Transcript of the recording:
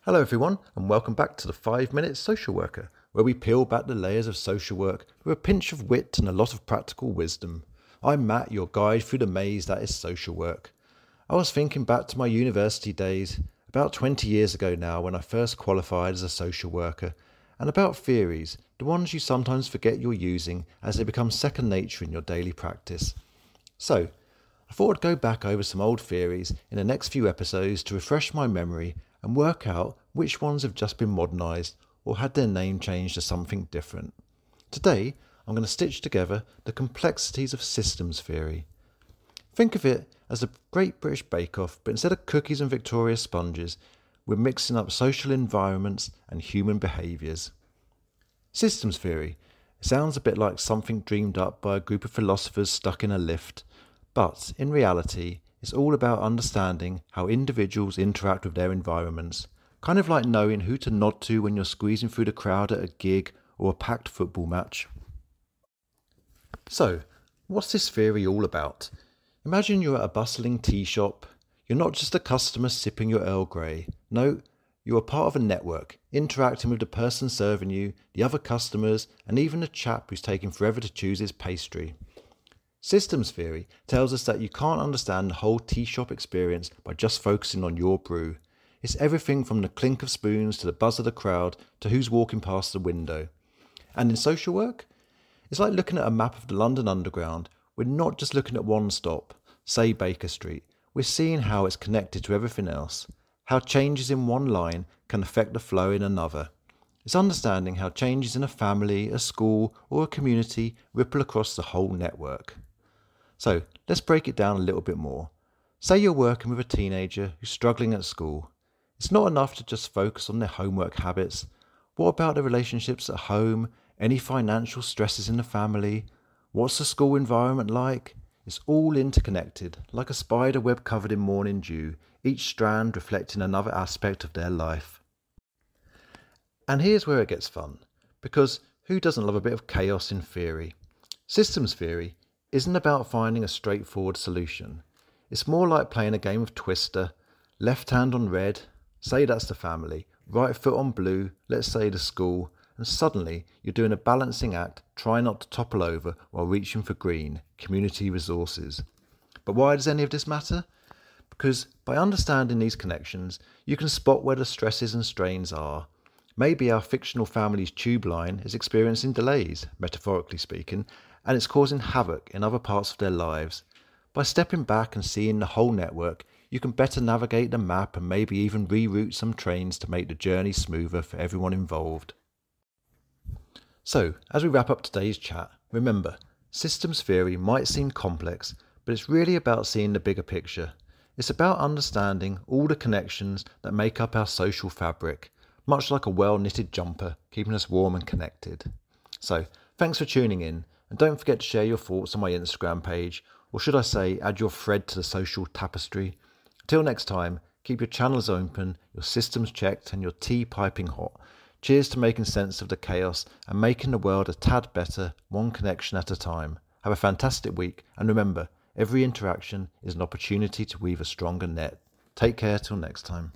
Hello everyone, and welcome back to the 5-Minute Social Worker, where we peel back the layers of social work with a pinch of wit and a lot of practical wisdom. I'm Matt, your guide through the maze that is social work. I was thinking back to my university days, about 20 years ago now, when I first qualified as a social worker, and about theories, the ones you sometimes forget you're using as they become second nature in your daily practice. So, I thought I'd go back over some old theories in the next few episodes to refresh my memory and work out which ones have just been modernised or had their name changed to something different. Today, I'm going to stitch together the complexities of systems theory. Think of it as a Great British Bake Off, but instead of cookies and Victoria sponges, we're mixing up social environments and human behaviours. Systems theory sounds a bit like something dreamed up by a group of philosophers stuck in a lift, but in reality, it's all about understanding how individuals interact with their environments, kind of like knowing who to nod to when you're squeezing through the crowd at a gig or a packed football match. So, what's this theory all about? Imagine you're at a bustling tea shop. You're not just a customer sipping your Earl Grey. No, you are part of a network, interacting with the person serving you, the other customers, and even the chap who's taking forever to choose his pastry. Systems theory tells us that you can't understand the whole tea shop experience by just focusing on your brew. It's everything from the clink of spoons to the buzz of the crowd to who's walking past the window. And in social work, it's like looking at a map of the London Underground. We're not just looking at one stop, say Baker Street. We're seeing how it's connected to everything else, how changes in one line can affect the flow in another. It's understanding how changes in a family, a school, or a community ripple across the whole network. So let's break it down a little bit more. Say you're working with a teenager who's struggling at school. It's not enough to just focus on their homework habits. What about the relationships at home? Any financial stresses in the family? What's the school environment like? It's all interconnected, like a spider web covered in morning dew, each strand reflecting another aspect of their life. And here's where it gets fun, because who doesn't love a bit of chaos in theory? Systems theory isn't about finding a straightforward solution. It's more like playing a game of Twister. Left hand on red, say that's the family, right foot on blue, let's say the school, and suddenly you're doing a balancing act, trying not to topple over while reaching for green, community resources. But why does any of this matter? Because by understanding these connections, you can spot where the stresses and strains are. Maybe our fictional family's tube line is experiencing delays, metaphorically speaking, and it's causing havoc in other parts of their lives. By stepping back and seeing the whole network, you can better navigate the map and maybe even reroute some trains to make the journey smoother for everyone involved. So, as we wrap up today's chat, remember, systems theory might seem complex, but it's really about seeing the bigger picture. It's about understanding all the connections that make up our social fabric, much like a well-knitted jumper, keeping us warm and connected. So, thanks for tuning in, and don't forget to share your thoughts on my Instagram page, or should I say, add your thread to the social tapestry. Until next time, keep your channels open, your systems checked, and your tea piping hot. Cheers to making sense of the chaos and making the world a tad better, one connection at a time. Have a fantastic week, and remember, every interaction is an opportunity to weave a stronger net. Take care till next time.